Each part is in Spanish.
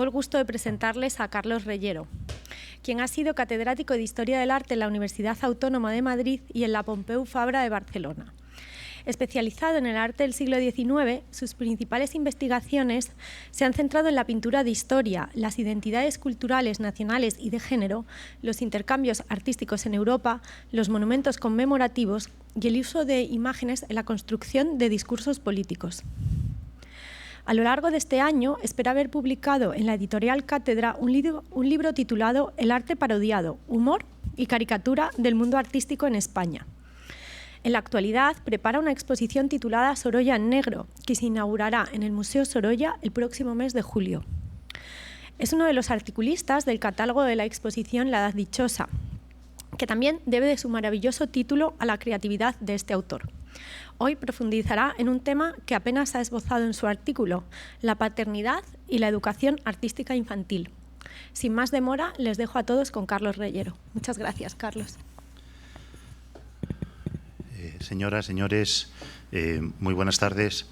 el gusto de presentarles a Carlos Reyero, quien ha sido catedrático de Historia del Arte en la Universidad Autónoma de Madrid y en la Pompeu Fabra de Barcelona. Especializado en el arte del siglo XIX, sus principales investigaciones se han centrado en la pintura de historia, las identidades culturales nacionales y de género, los intercambios artísticos en Europa, los monumentos conmemorativos y el uso de imágenes en la construcción de discursos políticos. A lo largo de este año, espera haber publicado en la editorial Cátedra un libro titulado El arte parodiado, humor y caricatura del mundo artístico en España. En la actualidad, prepara una exposición titulada Sorolla en Negro, que se inaugurará en el Museo Sorolla el próximo mes de julio. Es uno de los articulistas del catálogo de la exposición La Edad Dichosa, que también debe de su maravilloso título a la creatividad de este autor. Hoy profundizará en un tema que apenas ha esbozado en su artículo, la paternidad y la educación artística infantil. Sin más demora, les dejo a todos con Carlos Reyero. Muchas gracias, Carlos. Señoras, señores, muy buenas tardes.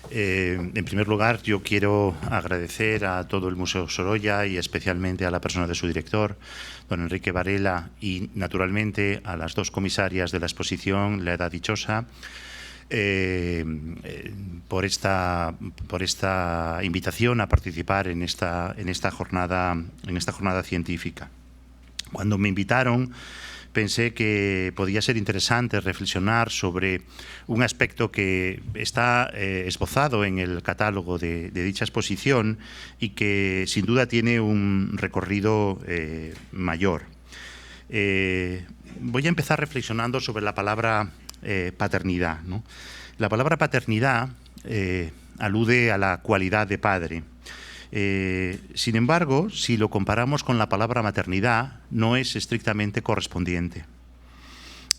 En primer lugar, yo quiero agradecer a todo el Museo Sorolla y especialmente a la persona de su director, don Enrique Varela, y naturalmente a las dos comisarias de la exposición La Edad Dichosa, por esta invitación a participar en esta jornada científica. Cuando me invitaron, pensé que podía ser interesante reflexionar sobre un aspecto que está esbozado en el catálogo de dicha exposición y que sin duda tiene un recorrido mayor. Voy a empezar reflexionando sobre la palabra paternidad, ¿no? La palabra paternidad alude a la cualidad de padre. Sin embargo, si lo comparamos con la palabra maternidad, no es estrictamente correspondiente.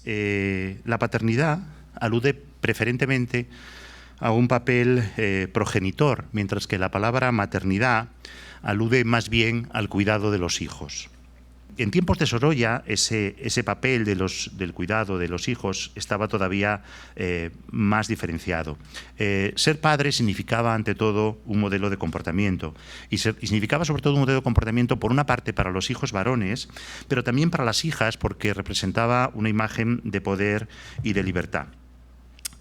La paternidad alude preferentemente a un papel progenitor, mientras que la palabra maternidad alude más bien al cuidado de los hijos. En tiempos de Sorolla, ese papel del cuidado de los hijos estaba todavía más diferenciado. Ser padre significaba, ante todo, un modelo de comportamiento. Y significaba, sobre todo, un modelo de comportamiento, por una parte, para los hijos varones, pero también para las hijas, porque representaba una imagen de poder y de libertad.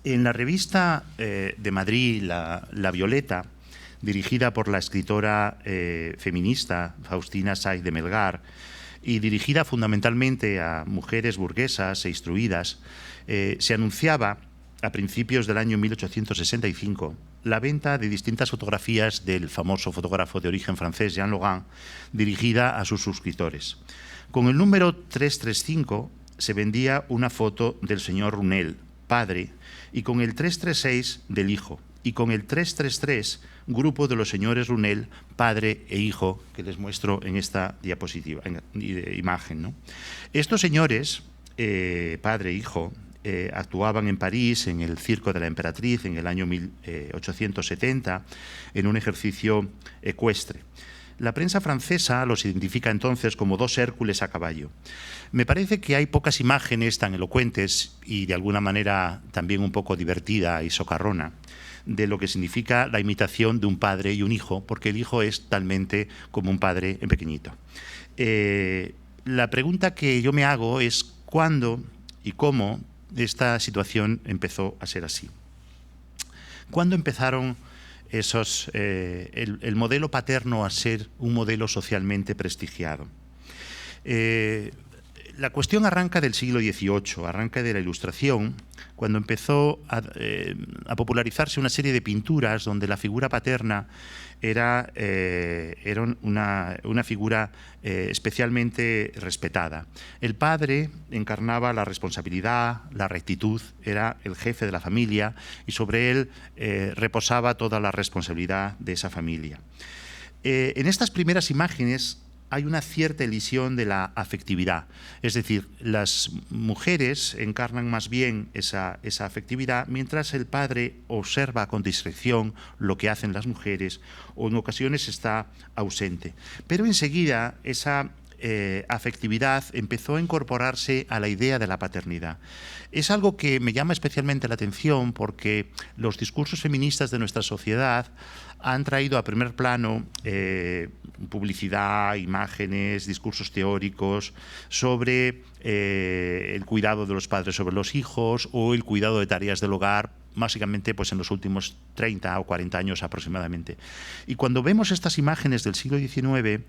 En la revista de Madrid, La Violeta, dirigida por la escritora feminista Faustina Sáiz de Melgar, y dirigida fundamentalmente a mujeres burguesas e instruidas, se anunciaba a principios del año 1865 la venta de distintas fotografías del famoso fotógrafo de origen francés Jean Logan, dirigida a sus suscriptores. Con el número 335 se vendía una foto del señor Runel, padre, y con el 336 del hijo, y con el 333 grupo de los señores Runel, padre e hijo, que les muestro en esta diapositiva, imagen, ¿no? Estos señores, padre e hijo, actuaban en París, en el Circo de la Emperatriz, en el año 1870, en un ejercicio ecuestre. La prensa francesa los identifica entonces como dos Hércules a caballo. Me parece que hay pocas imágenes tan elocuentes y de alguna manera también un poco divertida y socarrona de lo que significa la imitación de un padre y un hijo, porque el hijo es talmente como un padre en pequeñito. La pregunta que yo me hago es cuándo y cómo esta situación empezó a ser así. ¿Cuándo empezaron el modelo paterno a ser un modelo socialmente prestigiado? La cuestión arranca del siglo XVIII, arranca de la Ilustración, cuando empezó a popularizarse una serie de pinturas donde la figura paterna era una figura especialmente respetada. El padre encarnaba la responsabilidad, la rectitud, era el jefe de la familia y sobre él reposaba toda la responsabilidad de esa familia. En estas primeras imágenes hay una cierta elisión de la afectividad. Es decir, las mujeres encarnan más bien esa afectividad, mientras el padre observa con discreción lo que hacen las mujeres o en ocasiones está ausente. Pero enseguida esa afectividad empezó a incorporarse a la idea de la paternidad. Es algo que me llama especialmente la atención porque los discursos feministas de nuestra sociedad han traído a primer plano publicidad, imágenes, discursos teóricos sobre el cuidado de los padres sobre los hijos o el cuidado de tareas del hogar, básicamente pues en los últimos 30 o 40 años aproximadamente. Y cuando vemos estas imágenes del siglo XIX,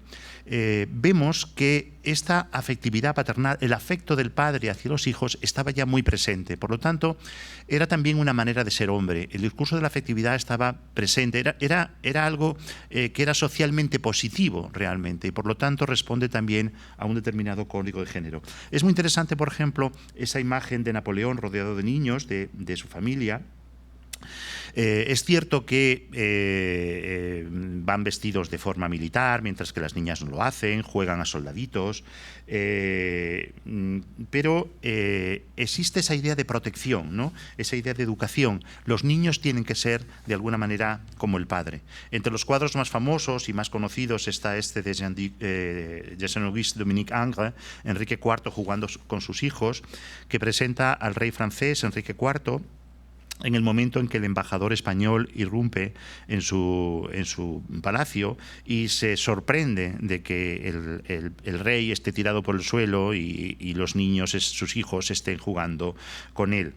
vemos que esta afectividad paternal, el afecto del padre hacia los hijos, estaba ya muy presente. Por lo tanto, era también una manera de ser hombre. El discurso de la afectividad estaba presente, era algo que era socialmente positivo realmente, y por lo tanto responde también a un determinado código de género. Es muy interesante, por ejemplo, esa imagen de Napoleón rodeado de niños, de su familia. Es cierto que van vestidos de forma militar, mientras que las niñas no lo hacen, juegan a soldaditos, pero existe esa idea de protección, ¿no? Esa idea de educación. Los niños tienen que ser, de alguna manera, como el padre. Entre los cuadros más famosos y más conocidos está este de Jean-Auguste Dominique Ingres, Enrique IV jugando con sus hijos, que presenta al rey francés Enrique IV en el momento en que el embajador español irrumpe en su palacio y se sorprende de que el rey esté tirado por el suelo y los niños, sus hijos, estén jugando con él.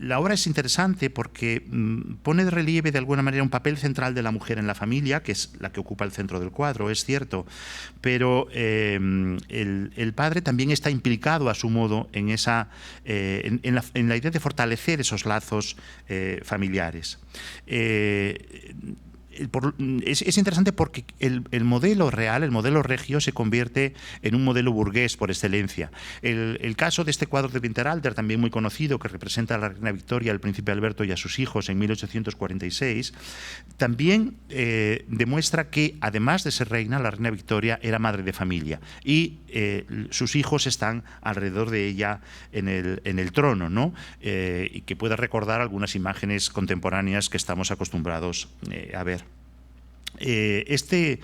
La obra es interesante porque pone de relieve de alguna manera un papel central de la mujer en la familia, que es la que ocupa el centro del cuadro, es cierto, pero el padre también está implicado a su modo en la idea de fortalecer esos lazos familiares. Es interesante porque el modelo real, el modelo regio, se convierte en un modelo burgués por excelencia. El caso de este cuadro de Winterhalter, también muy conocido, que representa a la reina Victoria, al príncipe Alberto y a sus hijos en 1846, también demuestra que, además de ser reina, la reina Victoria era madre de familia y sus hijos están alrededor de ella en el trono, ¿no? Y que pueda recordar algunas imágenes contemporáneas que estamos acostumbrados a ver. Esta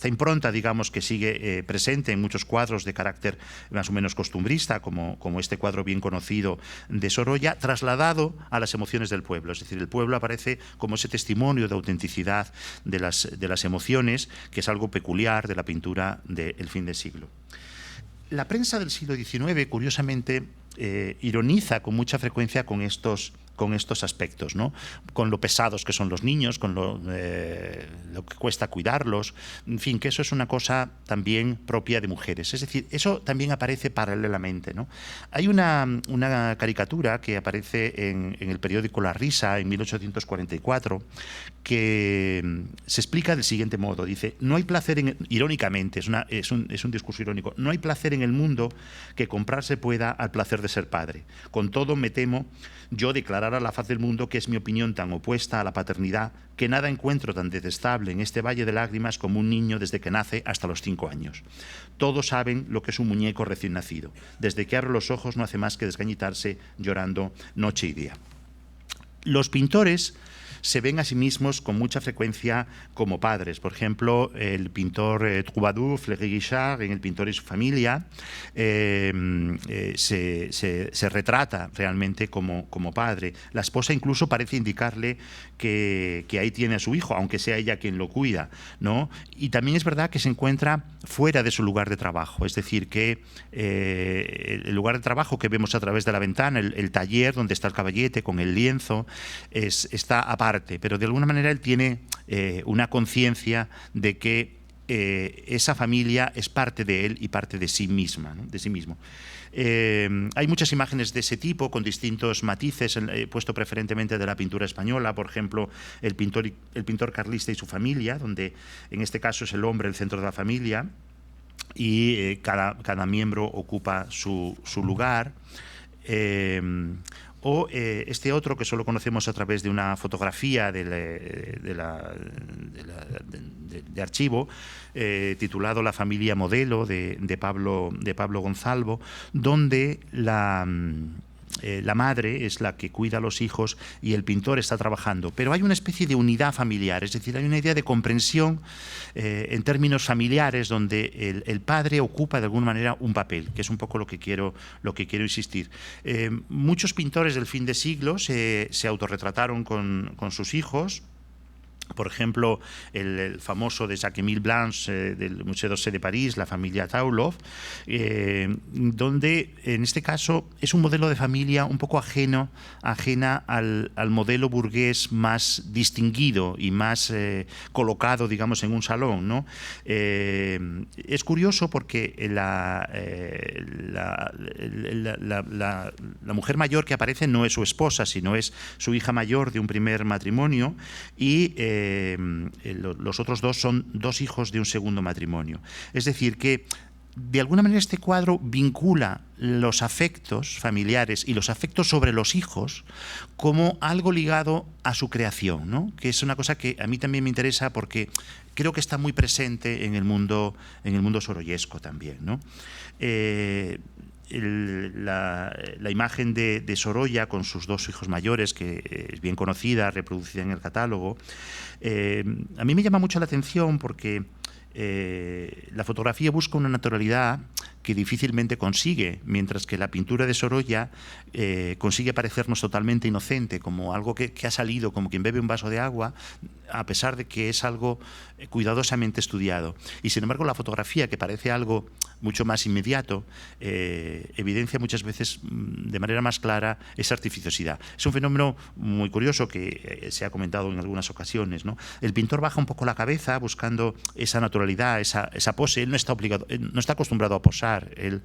impronta, digamos, que sigue presente en muchos cuadros de carácter más o menos costumbrista, como este cuadro bien conocido de Sorolla, trasladado a las emociones del pueblo. Es decir, el pueblo aparece como ese testimonio de autenticidad de las emociones, que es algo peculiar de la pintura del fin de siglo. La prensa del siglo XIX, curiosamente, ironiza con mucha frecuencia con estos aspectos, ¿no? Con lo pesados que son los niños, con lo que cuesta cuidarlos, en fin, que eso es una cosa también propia de mujeres. Es decir, eso también aparece paralelamente, ¿no? Hay una caricatura que aparece en el periódico La Risa en 1844 que se explica del siguiente modo. Dice, no hay placer irónicamente, es un discurso irónico, no hay placer en el mundo que comprarse pueda al placer de ser padre. Con todo, me temo yo declarar a la faz del mundo que es mi opinión tan opuesta a la paternidad que nada encuentro tan detestable en este valle de lágrimas como un niño desde que nace hasta los 5 años. Todos saben lo que es un muñeco recién nacido. Desde que abre los ojos no hace más que desgañitarse llorando noche y día. Los pintores se ven a sí mismos con mucha frecuencia como padres. Por ejemplo, el pintor troubadour Fleury Guichard, en El pintor y su familia, se retrata realmente como padre. La esposa incluso parece indicarle que ahí tiene a su hijo, aunque sea ella quien lo cuida, ¿no? Y también es verdad que se encuentra fuera de su lugar de trabajo, es decir, que el lugar de trabajo que vemos a través de la ventana, el taller donde está el caballete con el lienzo, está aparte, pero de alguna manera él tiene una conciencia de que esa familia es parte de él y parte de sí misma, ¿no? De sí mismo. Hay muchas imágenes de ese tipo con distintos matices, puesto preferentemente de la pintura española, por ejemplo, el pintor carlista y su familia, donde en este caso es el hombre el centro de la familia y cada miembro ocupa su lugar. O este otro que solo conocemos a través de una fotografía de archivo, titulado La familia modelo de Pablo Gonzalvo, donde la madre es la que cuida a los hijos y el pintor está trabajando, pero hay una especie de unidad familiar, es decir, hay una idea de comprensión en términos familiares donde el padre ocupa de alguna manera un papel, que es un poco lo que quiero insistir. Muchos pintores del fin de siglo se autorretrataron con sus hijos. Por ejemplo, el famoso de Jacques-Émile Blanche del Musée d'Orsay de París, la familia Taulov, donde en este caso es un modelo de familia un poco ajena al modelo burgués más distinguido y más colocado, digamos, en un salón, ¿no? Es curioso porque la mujer mayor que aparece no es su esposa, sino es su hija mayor de un primer matrimonio, y los otros dos son dos hijos de un segundo matrimonio. Es decir, que de alguna manera este cuadro vincula los afectos familiares y los afectos sobre los hijos como algo ligado a su creación, ¿no? Que es una cosa que a mí también me interesa porque creo que está muy presente en el mundo sorollesco también, ¿no? La imagen de Sorolla con sus dos hijos mayores, que es bien conocida, reproducida en el catálogo, a mí me llama mucho la atención porque la fotografía busca una naturalidad que difícilmente consigue, mientras que la pintura de Sorolla consigue parecernos totalmente inocente, como algo que ha salido, como quien bebe un vaso de agua, a pesar de que es algo cuidadosamente estudiado. Y sin embargo la fotografía, que parece algo mucho más inmediato, evidencia muchas veces de manera más clara esa artificiosidad. Es un fenómeno muy curioso que se ha comentado en algunas ocasiones, ¿no? El pintor baja un poco la cabeza buscando esa naturalidad, esa pose. Él no está acostumbrado a posar. Él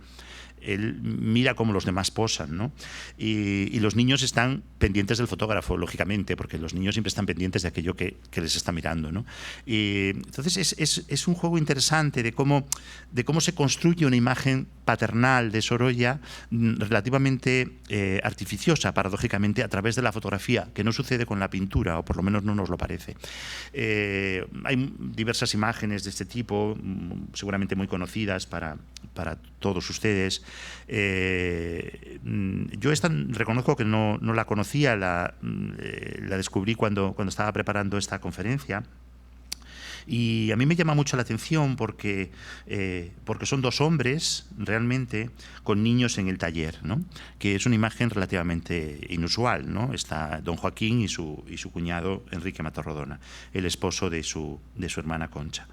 mira cómo los demás posan, ¿no? Y los niños están pendientes del fotógrafo, lógicamente, porque los niños siempre están pendientes de aquello que les está mirando, ¿no? Y entonces es un juego interesante de cómo se construye una imagen paternal de Sorolla relativamente artificiosa, paradójicamente, a través de la fotografía, que no sucede con la pintura, o por lo menos no nos lo parece. Hay diversas imágenes de este tipo, seguramente muy conocidas para todos ustedes. Yo reconozco que no la conocía, la descubrí cuando estaba preparando esta conferencia. Y a mí me llama mucho la atención porque son dos hombres realmente con niños en el taller, ¿no? Que es una imagen relativamente inusual, ¿no? Está don Joaquín y su cuñado Enrique Matarrodona, el esposo de su hermana Concha.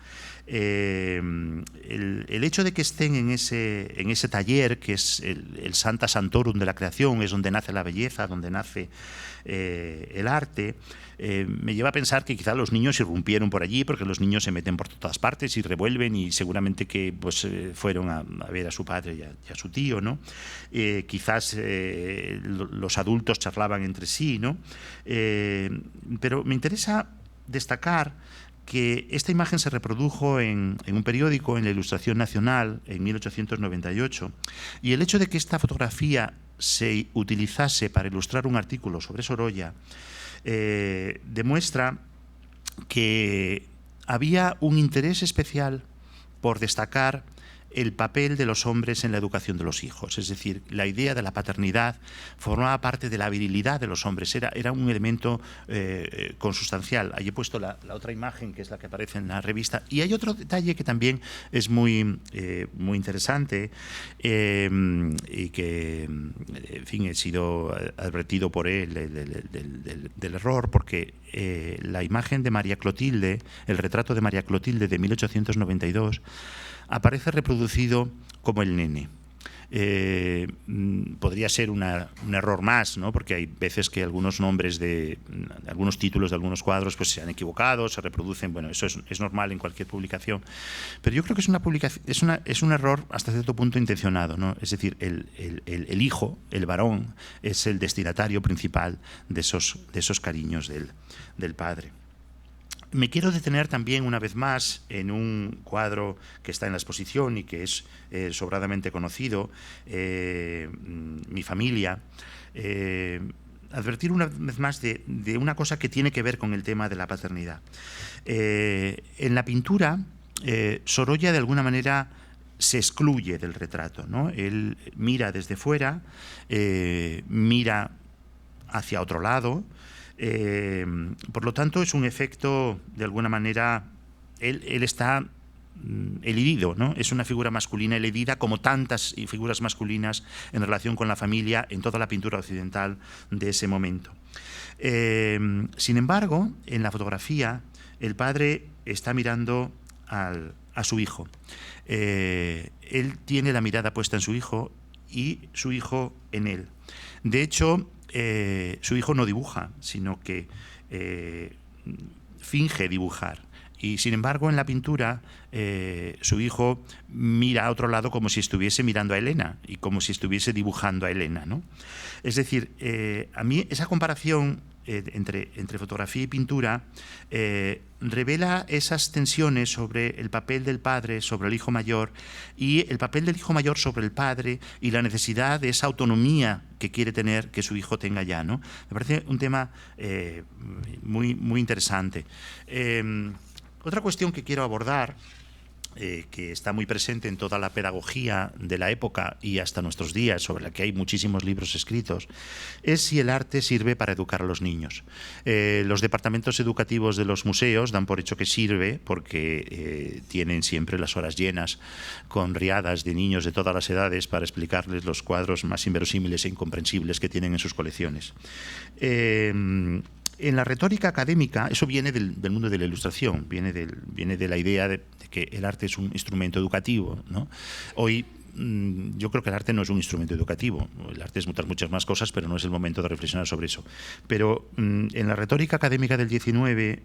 El hecho de que estén en ese taller, que es el Sancta Sanctorum de la creación, es donde nace la belleza, donde nace el arte, me lleva a pensar que quizá los niños irrumpieron por allí, porque los niños se meten por todas partes y revuelven, y seguramente que pues fueron a ver a su padre y a su tío, ¿no? Quizás los adultos charlaban entre sí, ¿no? Pero me interesa destacar que esta imagen se reprodujo en un periódico, en la Ilustración Nacional, en 1898, y el hecho de que esta fotografía se utilizase para ilustrar un artículo sobre Sorolla demuestra que había un interés especial por destacar el papel de los hombres en la educación de los hijos. Es decir, la idea de la paternidad formaba parte de la virilidad de los hombres, era un elemento consustancial. Ahí he puesto la otra imagen, que es la que aparece en la revista, y hay otro detalle que también es muy interesante, y que, en fin, he sido advertido por él del error, porque la imagen de María Clotilde, el retrato de María Clotilde de 1892, aparece reproducido como el nene. Podría ser un error más, ¿no? Porque hay veces que algunos nombres de algunos títulos de algunos cuadros pues se han equivocado, se reproducen. Bueno, eso es normal en cualquier publicación, pero yo creo que es un error hasta cierto punto intencionado, ¿no? Es decir, el hijo, el varón, es el destinatario principal de esos cariños del padre. Me quiero detener también una vez más en un cuadro que está en la exposición y que es sobradamente conocido, Mi familia. Advertir una vez más de una cosa que tiene que ver con el tema de la paternidad. En la pintura, Sorolla de alguna manera se excluye del retrato, ¿no? Él mira desde fuera, mira hacia otro lado, por lo tanto es un efecto, de alguna manera, él está elidido, ¿no? Es una figura masculina elidida, como tantas figuras masculinas en relación con la familia en toda la pintura occidental de ese momento. Sin embargo, en la fotografía, el padre está mirando a su hijo. Él tiene la mirada puesta en su hijo y su hijo en él. De hecho, su hijo no dibuja, sino que finge dibujar. Y sin embargo, en la pintura, su hijo mira a otro lado como si estuviese mirando a Elena y como si estuviese dibujando a Elena, ¿no? Es decir, a mí esa comparación entre fotografía y pintura revela esas tensiones sobre el papel del padre sobre el hijo mayor y el papel del hijo mayor sobre el padre y la necesidad de esa autonomía que quiere tener, que su hijo tenga ya, ¿no? Me parece un tema muy, muy interesante. Otra cuestión que quiero abordar, que está muy presente en toda la pedagogía de la época y hasta nuestros días, sobre la que hay muchísimos libros escritos, es si el arte sirve para educar a los niños. Los departamentos educativos de los museos dan por hecho que sirve porque tienen siempre las horas llenas con riadas de niños de todas las edades para explicarles los cuadros más inverosímiles e incomprensibles que tienen en sus colecciones. En la retórica académica, eso viene del mundo de la Ilustración, viene de la idea de que el arte es un instrumento educativo, ¿no? Hoy yo creo que el arte no es un instrumento educativo, el arte es muchas más cosas, pero no es el momento de reflexionar sobre eso. Pero en la retórica académica del 19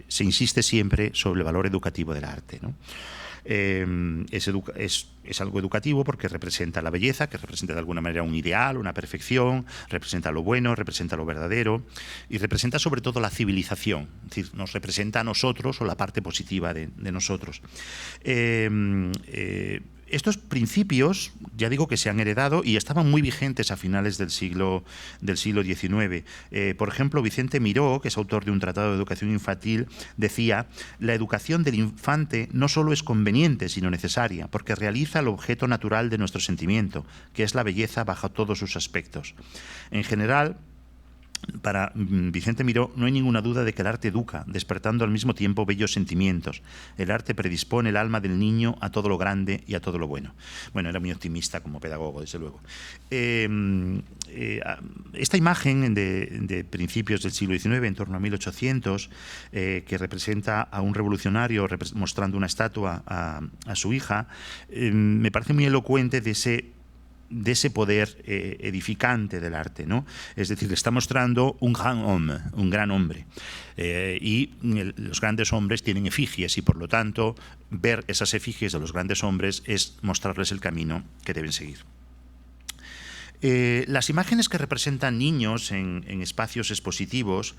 se insiste siempre sobre el valor educativo del arte, ¿no? Es algo educativo porque representa la belleza, que representa de alguna manera un ideal, una perfección, representa lo bueno, representa lo verdadero y representa sobre todo la civilización, es decir, nos representa a nosotros o la parte positiva de nosotros. Estos principios, ya digo que se han heredado y estaban muy vigentes a finales del siglo XIX. Por ejemplo, Vicente Miró, que es autor de un tratado de educación infantil, decía: la educación del infante no solo es conveniente, sino necesaria, porque realiza el objeto natural de nuestro sentimiento, que es la belleza bajo todos sus aspectos. En general, para Vicente Miró no hay ninguna duda de que el arte educa, despertando al mismo tiempo bellos sentimientos. El arte predispone el alma del niño a todo lo grande y a todo lo bueno. Bueno, era muy optimista como pedagogo, desde luego. Esta imagen de principios del siglo XIX, en torno a 1800, que representa a un revolucionario mostrando una estatua a su hija, me parece muy elocuente de ese poder edificante del arte, ¿no? Es decir, le está mostrando un gran hombre. Y los grandes hombres tienen efigies y, por lo tanto, ver esas efigies de los grandes hombres es mostrarles el camino que deben seguir. Las imágenes que representan niños en espacios expositivos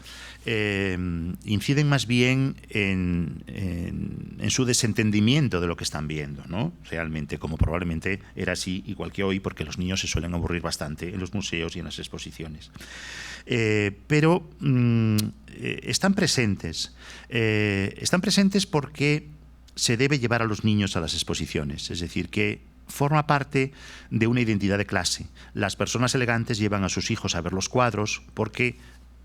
inciden más bien en su desentendimiento de lo que están viendo, ¿no? Realmente, como probablemente era así igual que hoy, porque los niños se suelen aburrir bastante en los museos y en las exposiciones. Pero están presentes. Están presentes porque se debe llevar a los niños a las exposiciones, es decir, que forma parte de una identidad de clase. Las personas elegantes llevan a sus hijos a ver los cuadros porque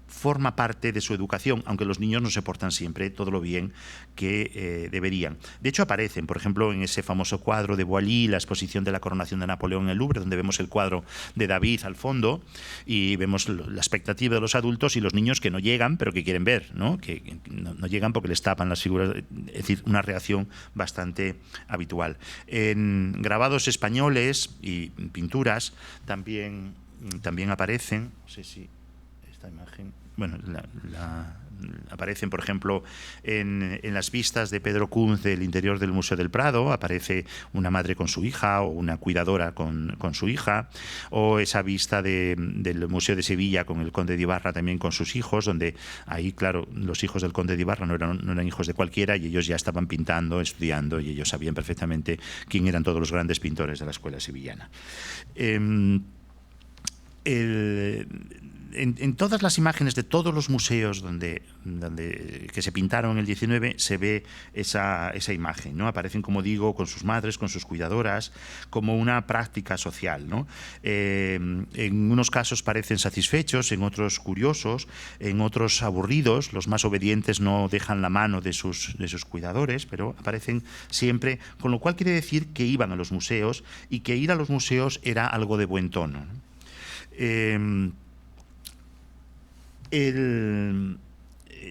forma parte de su educación, aunque los niños no se portan siempre todo lo bien que deberían. De hecho, aparecen, por ejemplo, en ese famoso cuadro de Boilly, la exposición de la coronación de Napoleón en el Louvre, donde vemos el cuadro de David al fondo y vemos la expectativa de los adultos y los niños que no llegan, pero que quieren ver, ¿no? Que no llegan porque les tapan las figuras, es decir, una reacción bastante habitual. En grabados españoles y pinturas también aparecen, no sé si esta imagen, bueno, aparecen, por ejemplo, en las vistas de Pedro Kunz del interior del Museo del Prado, aparece una madre con su hija o una cuidadora con su hija, o esa vista del Museo de Sevilla con el Conde de Ibarra también con sus hijos, donde ahí, claro, los hijos del Conde de Ibarra no eran hijos de cualquiera y ellos ya estaban pintando, estudiando y ellos sabían perfectamente quién eran todos los grandes pintores de la escuela sevillana. en todas las imágenes de todos los museos que se pintaron en el 19 se ve esa imagen, ¿no? Aparecen, como digo, con sus madres, con sus cuidadoras, como una práctica social, ¿no? En unos casos parecen satisfechos, en otros curiosos, en otros aburridos. Los más obedientes no dejan la mano de sus cuidadores, pero aparecen siempre, con lo cual quiere decir que iban a los museos y que ir a los museos era algo de buen tono, ¿no?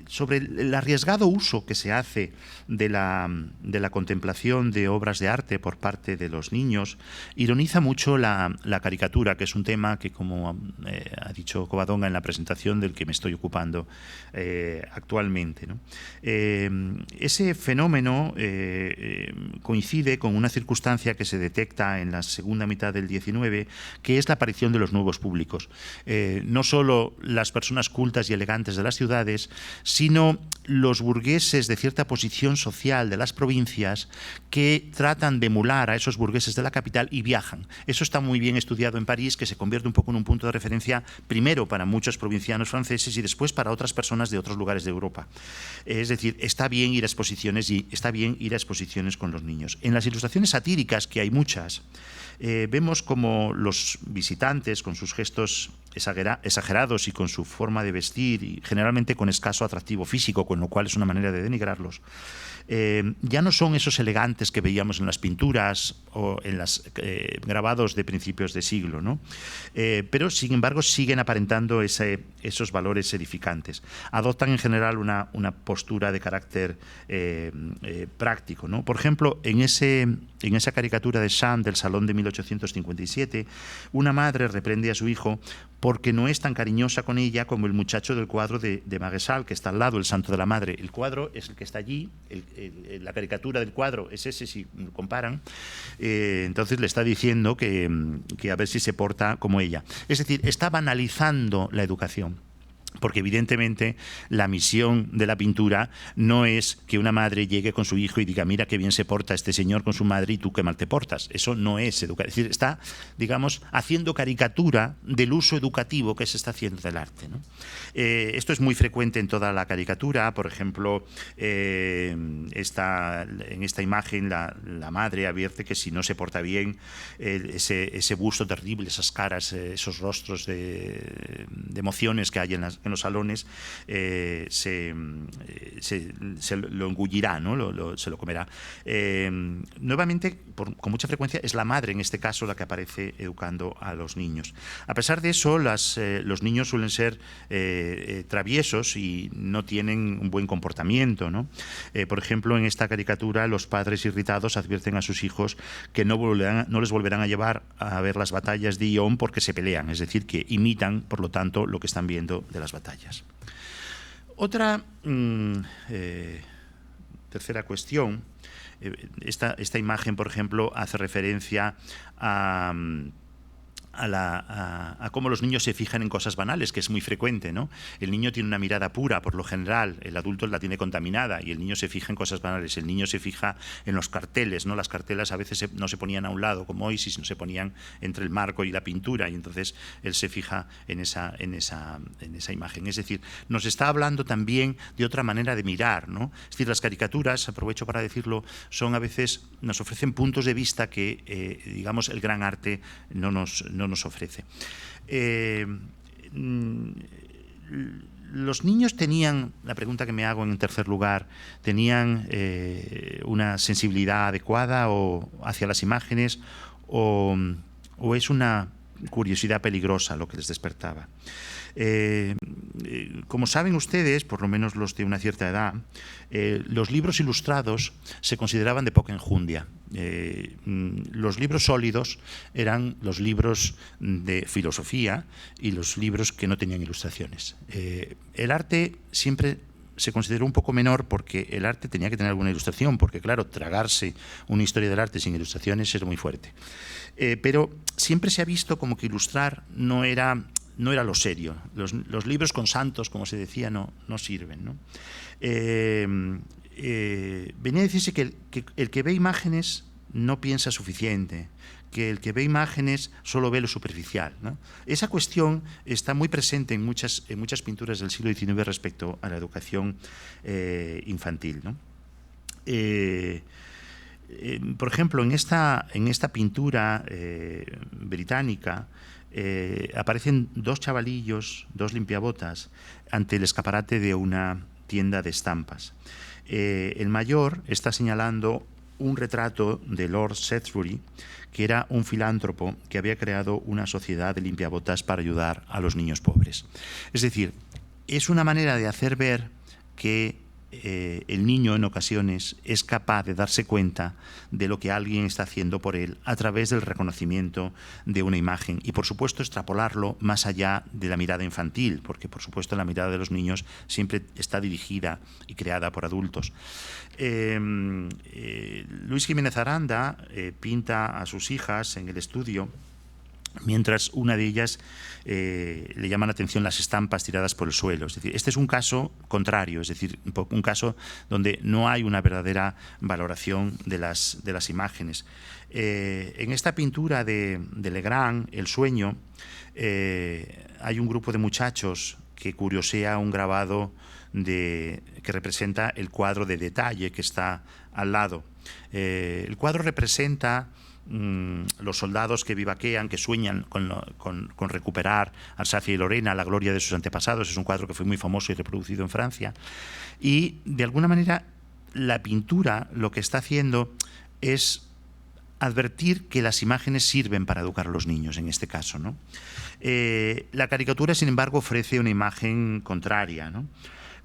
Sobre el arriesgado uso que se hace de la contemplación de obras de arte por parte de los niños, ironiza mucho la caricatura, que es un tema que, como ha dicho Covadonga en la presentación, del que me estoy ocupando actualmente, ¿no? Ese fenómeno coincide con una circunstancia que se detecta en la segunda mitad del 19, que es la aparición de los nuevos públicos. No solo las personas cultas y elegantes de las ciudades, sino los burgueses de cierta posición social de las provincias que tratan de emular a esos burgueses de la capital y viajan. Eso está muy bien estudiado en París, que se convierte un poco en un punto de referencia primero para muchos provincianos franceses y después para otras personas de otros lugares de Europa. Es decir, está bien ir a exposiciones y está bien ir a exposiciones con los niños. En las ilustraciones satíricas, que hay muchas, vemos como los visitantes, con sus gestos exagerados y con su forma de vestir, y generalmente con escaso atractivo físico, con lo cual es una manera de denigrarlos, ya no son esos elegantes que veíamos en las pinturas o en los grabados de principios de siglo, ¿no? Pero sin embargo siguen aparentando esos valores edificantes. Adoptan en general una postura de carácter práctico, ¿no? Por ejemplo, en esa caricatura de Cham del Salón de 1857, una madre reprende a su hijo porque no es tan cariñosa con ella como el muchacho del cuadro de Maguesal, que está al lado, el Santo de la Madre. El cuadro es el que está allí, la caricatura del cuadro es ese, si comparan. Entonces le está diciendo que a ver si se porta como ella. Es decir, está banalizando la educación. Porque evidentemente la misión de la pintura no es que una madre llegue con su hijo y diga, mira qué bien se porta este señor con su madre y tú qué mal te portas. Eso no es educar. Es decir, está, digamos, haciendo caricatura del uso educativo que se está haciendo del arte, ¿no? Esto es muy frecuente en toda la caricatura. Por ejemplo, en esta imagen la madre advierte que si no se porta bien, ese busto terrible, esas caras, esos rostros de emociones que hay en los salones, se lo engullirá, ¿no? Se lo comerá. Nuevamente, con mucha frecuencia, es la madre en este caso la que aparece educando a los niños. A pesar de eso, los niños suelen ser traviesos y no tienen un buen comportamiento, ¿no? Por ejemplo, en esta caricatura, los padres irritados advierten a sus hijos que no les volverán a llevar a ver las batallas de Ion porque se pelean, es decir, que imitan, por lo tanto, lo que están viendo de las batallas. Otra tercera cuestión, esta imagen, por ejemplo, hace referencia a cómo los niños se fijan en cosas banales, que es muy frecuente, ¿no? El niño tiene una mirada pura, por lo general, el adulto la tiene contaminada y el niño se fija en cosas banales. El niño se fija en los carteles, ¿no? Las cartelas a veces no se ponían a un lado, como hoy, sino se ponían entre el marco y la pintura, y entonces él se fija en esa imagen. Es decir, nos está hablando también de otra manera de mirar, ¿no? Es decir, las caricaturas, aprovecho para decirlo, son a veces, nos ofrecen puntos de vista que, digamos, el gran arte no nos ofrece. Los niños tenían, la pregunta que me hago en tercer lugar, ¿tenían una sensibilidad adecuada hacia las imágenes o es una curiosidad peligrosa lo que les despertaba? Como saben ustedes, por lo menos los de una cierta edad, los libros ilustrados se consideraban de poca enjundia. Los libros sólidos eran los libros de filosofía y los libros que no tenían ilustraciones. El arte siempre se consideró un poco menor porque el arte tenía que tener alguna ilustración, porque claro, tragarse una historia del arte sin ilustraciones es muy fuerte. Pero siempre se ha visto como que ilustrar no era lo serio. Los libros con santos, como se decía, no sirven, ¿no? Venía a decirse que el que ve imágenes no piensa suficiente, que el que ve imágenes solo ve lo superficial, ¿no? Esa cuestión está muy presente en muchas pinturas del siglo XIX respecto a la educación infantil, ¿no? Por ejemplo, en esta pintura británica aparecen dos chavalillos, dos limpiabotas, ante el escaparate de una tienda de estampas. El mayor está señalando un retrato de Lord Shrewsbury, que era un filántropo que había creado una sociedad de limpiabotas para ayudar a los niños pobres. Es decir, es una manera de hacer ver que el niño en ocasiones es capaz de darse cuenta de lo que alguien está haciendo por él a través del reconocimiento de una imagen y, por supuesto, extrapolarlo más allá de la mirada infantil, porque, por supuesto, la mirada de los niños siempre está dirigida y creada por adultos. Luis Jiménez Aranda pinta a sus hijas en el estudio, mientras una de ellas le llama la atención las estampas tiradas por el suelo. Es decir, este es un caso contrario, es decir, un caso donde no hay una verdadera valoración de las imágenes. En esta pintura de Legrand, El sueño, hay un grupo de muchachos que curiosea un grabado que representa el cuadro de detalle que está al lado. El cuadro representa los soldados que vivaquean, que sueñan con recuperar Alsacia y Lorena, la gloria de sus antepasados. Es un cuadro que fue muy famoso y reproducido en Francia. Y, de alguna manera, la pintura lo que está haciendo es advertir que las imágenes sirven para educar a los niños, en este caso, ¿no? La caricatura, sin embargo, ofrece una imagen contraria, ¿no?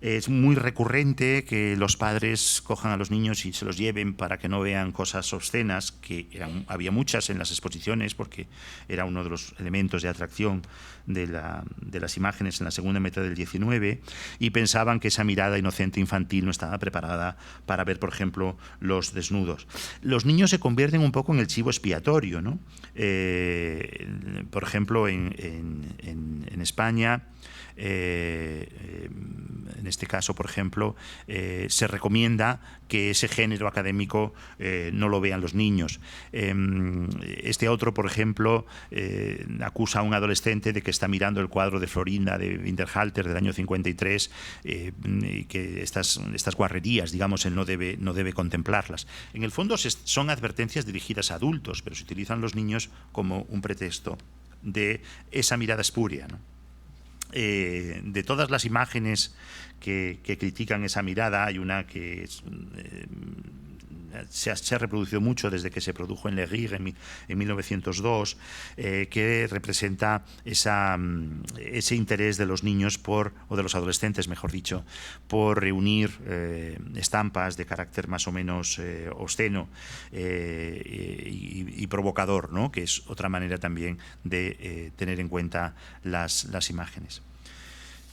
Es muy recurrente que los padres cojan a los niños y se los lleven para que no vean cosas obscenas, que había muchas en las exposiciones porque era uno de los elementos de atracción de las imágenes en la segunda mitad del XIX, y pensaban que esa mirada inocente infantil no estaba preparada para ver, por ejemplo, los desnudos. Los niños se convierten un poco en el chivo expiatorio, ¿no? Por ejemplo, en España, en este caso, por ejemplo, se recomienda que ese género académico no lo vean los niños. Este otro, por ejemplo, acusa a un adolescente de que está mirando el cuadro de Florinda de Winterhalter del año 53 y que estas guarrerías, digamos, él no debe contemplarlas. En el fondo son advertencias dirigidas a adultos, pero se utilizan los niños como un pretexto de esa mirada espuria, ¿no? De todas las imágenes que critican esa mirada, hay una que se ha reproducido mucho desde que se produjo en Le Rire en 1902, que representa ese interés de los niños o de los adolescentes, mejor dicho, por reunir estampas de carácter más o menos obsceno y provocador, ¿no? Que es otra manera también de tener en cuenta las imágenes.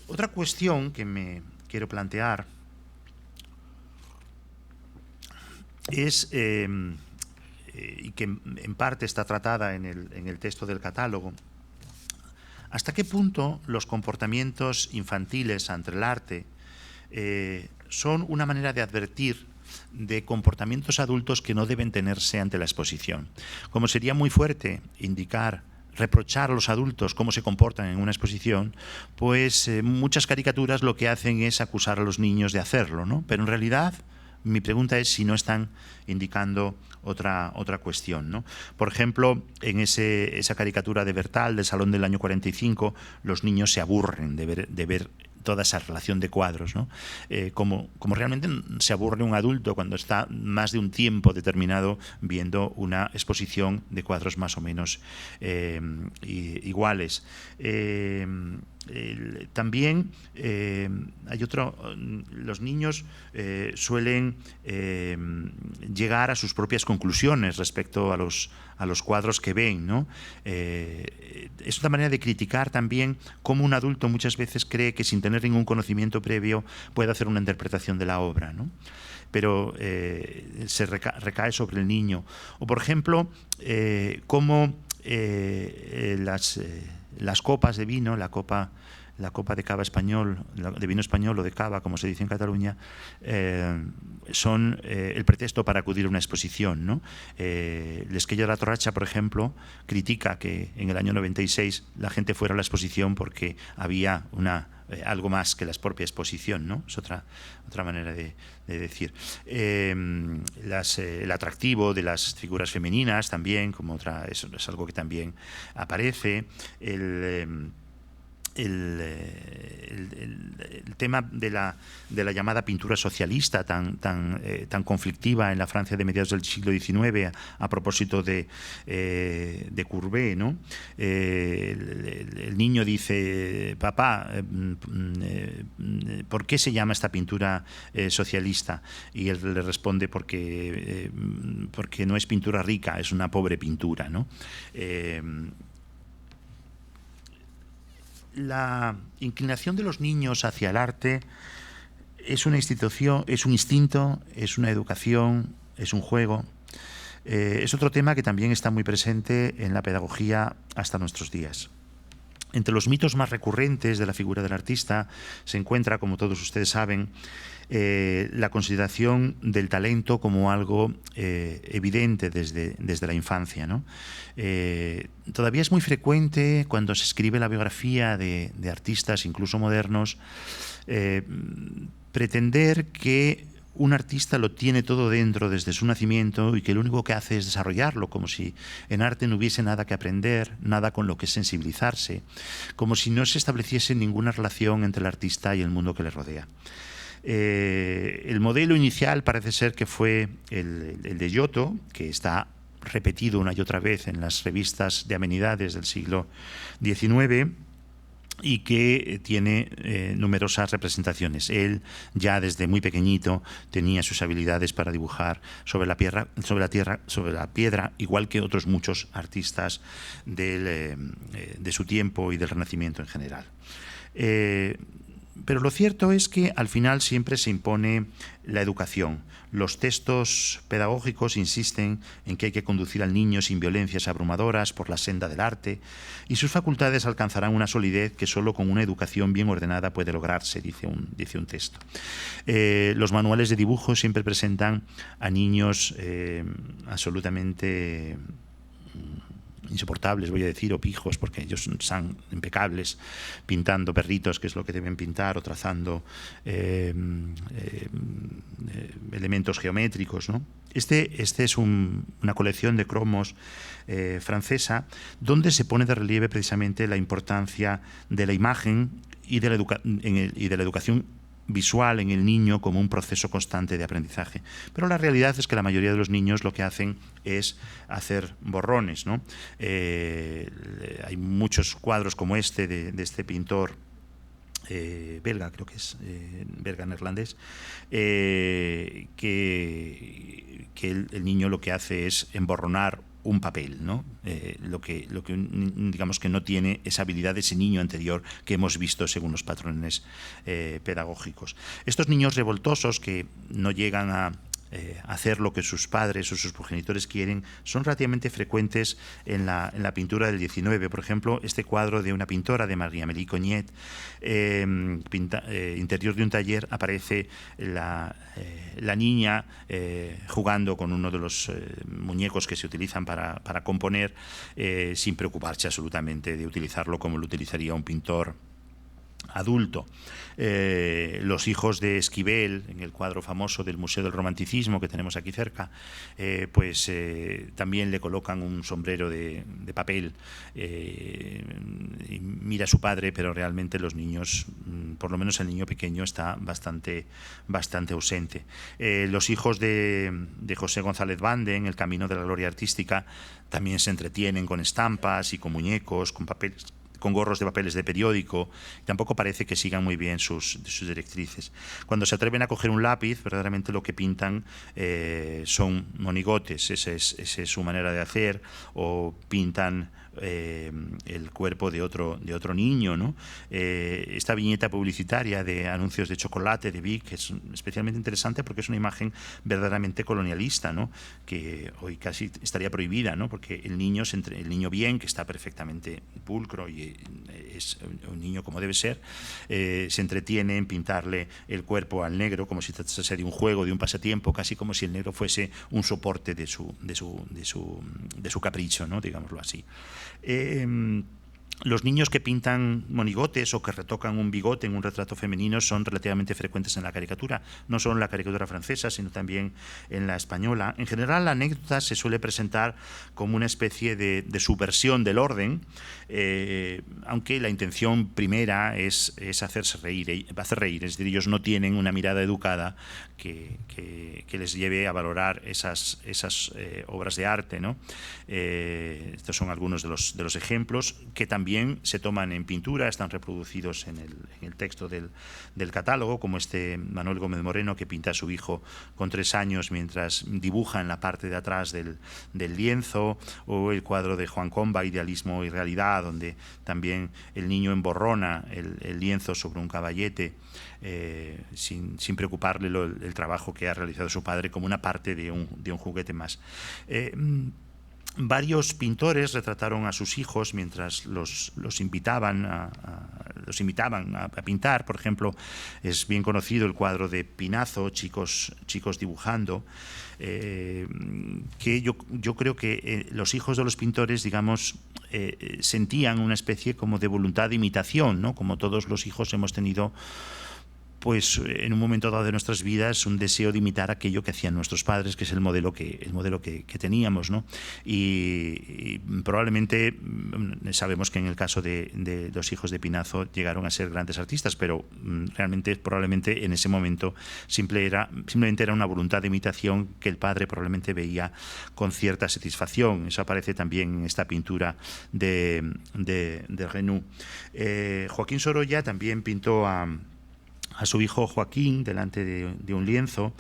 Otra cuestión que me quiero plantear es, y que en parte está tratada en el texto del catálogo, hasta qué punto los comportamientos infantiles ante el arte son una manera de advertir de comportamientos adultos que no deben tenerse ante la exposición. Como sería muy fuerte reprochar a los adultos cómo se comportan en una exposición, pues muchas caricaturas lo que hacen es acusar a los niños de hacerlo, ¿no? Pero en realidad mi pregunta es si no están indicando otra cuestión, ¿no? Por ejemplo, en esa caricatura de Bertal del Salón del año 45, los niños se aburren de ver toda esa relación de cuadros, ¿no? Como realmente se aburre un adulto cuando está más de un tiempo determinado viendo una exposición de cuadros más o menos iguales. También hay los niños suelen llegar a sus propias conclusiones respecto a los cuadros que ven, ¿no? Es una manera de criticar también cómo un adulto muchas veces cree que sin tener ningún conocimiento previo puede hacer una interpretación de la obra, ¿no? Pero se recae sobre el niño. O, por ejemplo, cómo las copas de vino, la copa la copa de cava español, de vino español o de cava, como se dice en Cataluña, son el pretexto para acudir a una exposición, ¿no? L'Esquella de la Torratxa, por ejemplo, critica que en el año 96 la gente fuera a la exposición porque había algo más que la propia exposición, ¿no? Es otra manera de decir. El atractivo de las figuras femeninas también, como eso es algo que también aparece. El tema de la llamada pintura socialista tan conflictiva en la Francia de mediados del siglo XIX a propósito de Courbet, ¿no? El niño dice: papá, ¿por qué se llama esta pintura socialista? Y él le responde: porque no es pintura rica, es una pobre pintura, ¿no? La inclinación de los niños hacia el arte es una institución, es un instinto, es una educación, es un juego. Es otro tema que también está muy presente en la pedagogía hasta nuestros días. Entre los mitos más recurrentes de la figura del artista se encuentra, como todos ustedes saben, la consideración del talento como algo evidente desde la infancia, ¿no? Todavía es muy frecuente cuando se escribe la biografía de artistas, incluso modernos, pretender que un artista lo tiene todo dentro desde su nacimiento y que lo único que hace es desarrollarlo, como si en arte no hubiese nada que aprender, nada con lo que sensibilizarse, como si no se estableciese ninguna relación entre el artista y el mundo que le rodea. El modelo inicial parece ser que fue el de Giotto, que está repetido una y otra vez en las revistas de amenidades del siglo XIX, y que tiene numerosas representaciones. Él ya desde muy pequeñito tenía sus habilidades para dibujar sobre la piedra, igual que otros muchos artistas de su tiempo y del Renacimiento en general. Pero lo cierto es que al final siempre se impone la educación. Los textos pedagógicos insisten en que hay que conducir al niño sin violencias abrumadoras por la senda del arte, y sus facultades alcanzarán una solidez que solo con una educación bien ordenada puede lograrse, dice un texto. Los manuales de dibujo siempre presentan a niños absolutamente insoportables, voy a decir, o pijos, porque ellos son impecables, pintando perritos, que es lo que deben pintar, o trazando elementos geométricos, ¿no? Este es una colección de cromos francesa, donde se pone de relieve precisamente la importancia de la imagen y de la educación visual en el niño como un proceso constante de aprendizaje. Pero la realidad es que la mayoría de los niños lo que hacen es hacer borrones, ¿no? Hay muchos cuadros como este de este pintor belga, creo que es belga neerlandés, que el niño lo que hace es emborronar un papel, ¿no? Lo que digamos que no tiene esa habilidad de ese niño anterior que hemos visto según los patrones pedagógicos. Estos niños revoltosos que no llegan a hacer lo que sus padres o sus progenitores quieren son relativamente frecuentes en la pintura del XIX. Por ejemplo, este cuadro de una pintora, de Marie-Amélie Cognet, interior de un taller, aparece la niña jugando con uno de los muñecos que se utilizan para componer, sin preocuparse absolutamente de utilizarlo como lo utilizaría un pintor adulto. Los hijos de Esquivel, en el cuadro famoso del Museo del Romanticismo que tenemos aquí cerca, también le colocan un sombrero de papel, y mira a su padre, pero realmente los niños, por lo menos el niño pequeño, está bastante ausente. Los hijos de José González Bande, en El Camino de la Gloria Artística, también se entretienen con estampas y con muñecos, con papeles, con gorros de papeles de periódico. Tampoco parece que sigan muy bien sus directrices. Cuando se atreven a coger un lápiz, verdaderamente lo que pintan son monigotes, esa es su manera de hacer, o pintan el cuerpo de otro niño, ¿no? Esta viñeta publicitaria de anuncios de chocolate de Vic es especialmente interesante porque es una imagen verdaderamente colonialista, ¿no? Que hoy casi estaría prohibida, ¿no? Porque el niño bien, que está perfectamente pulcro y es un niño como debe ser, se entretiene en pintarle el cuerpo al negro como si tratase de un juego, de un pasatiempo, casi como si el negro fuese un soporte de su capricho, ¿no? Digámoslo así. Los niños que pintan monigotes o que retocan un bigote en un retrato femenino son relativamente frecuentes en la caricatura, no solo en la caricatura francesa, sino también en la española. En general, la anécdota se suele presentar como una especie de subversión del orden, aunque la intención primera es hacer reír, es decir, ellos no tienen una mirada educada que les lleve a valorar esas obras de arte, ¿no? Estos son algunos de los ejemplos que también se toman en pintura, están reproducidos en el texto del catálogo, como este Manuel Gómez Moreno, que pinta a su hijo con 3 años mientras dibuja en la parte de atrás del lienzo, o el cuadro de Juan Comba, Idealismo y Realidad, donde también el niño emborrona el lienzo sobre un caballete, sin preocuparle el trabajo que ha realizado su padre como una parte de un juguete más. Varios pintores retrataron a sus hijos mientras los invitaban a pintar. Por ejemplo, es bien conocido el cuadro de Pinazo, Chicos dibujando, que yo creo que los hijos de los pintores, digamos, sentían una especie como de voluntad de imitación, ¿no? Como todos los hijos hemos tenido, pues en un momento dado de nuestras vidas, un deseo de imitar aquello que hacían nuestros padres, que es el modelo que teníamos, ¿no? Y probablemente sabemos que en el caso de los hijos de Pinazo llegaron a ser grandes artistas, pero probablemente en ese momento simplemente era una voluntad de imitación que el padre probablemente veía con cierta satisfacción. Eso aparece también en esta pintura de Renoux. Joaquín Sorolla también pintó a su hijo Joaquín delante de un lienzo,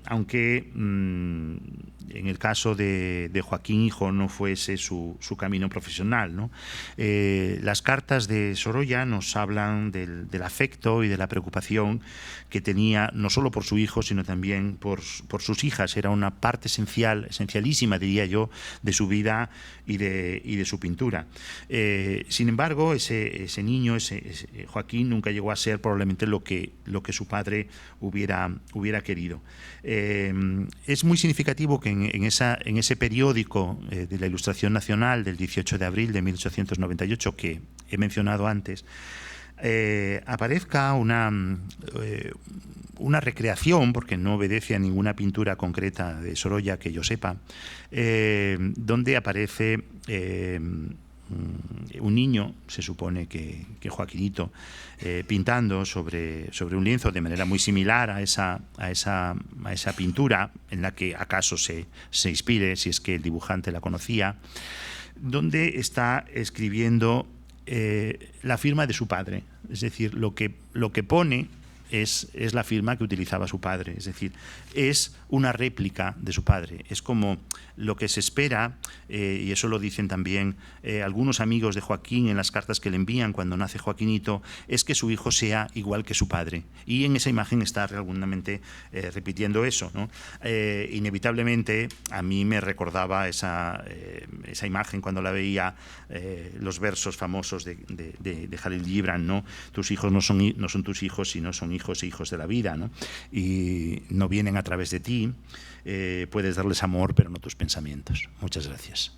aunque en el caso de Joaquín hijo no fuese su camino profesional, ¿no? Las cartas de Sorolla nos hablan del afecto y de la preocupación que tenía no solo por su hijo, sino también por sus hijas. Era una parte esencialísima, diría yo, de su vida y de su pintura. Sin embargo, ese niño, Joaquín, nunca llegó a ser probablemente lo que su padre hubiera querido. Es muy significativo que en ese periódico de la Ilustración Nacional del 18 de abril de 1898 que he mencionado antes, aparezca una recreación, porque no obedece a ninguna pintura concreta de Sorolla que yo sepa, donde aparece un niño, se supone que Joaquinito, pintando sobre un lienzo de manera muy similar a esa pintura en la que acaso se inspire, si es que el dibujante la conocía, donde está escribiendo la firma de su padre. Es decir, lo que pone es la firma que utilizaba su padre, es decir, es una réplica de su padre. Es como lo que se espera, y eso lo dicen también algunos amigos de Joaquín en las cartas que le envían cuando nace Joaquinito, es que su hijo sea igual que su padre. Y en esa imagen está realmente repitiendo eso, ¿no? Inevitablemente a mí me recordaba esa imagen cuando la veía, los versos famosos de Jalil Gibran, ¿no? Tus hijos no son tus hijos, sino son hijos e hijos de la vida, ¿no? Y no vienen a través de ti. Puedes darles amor, pero no tus pensamientos. Muchas gracias.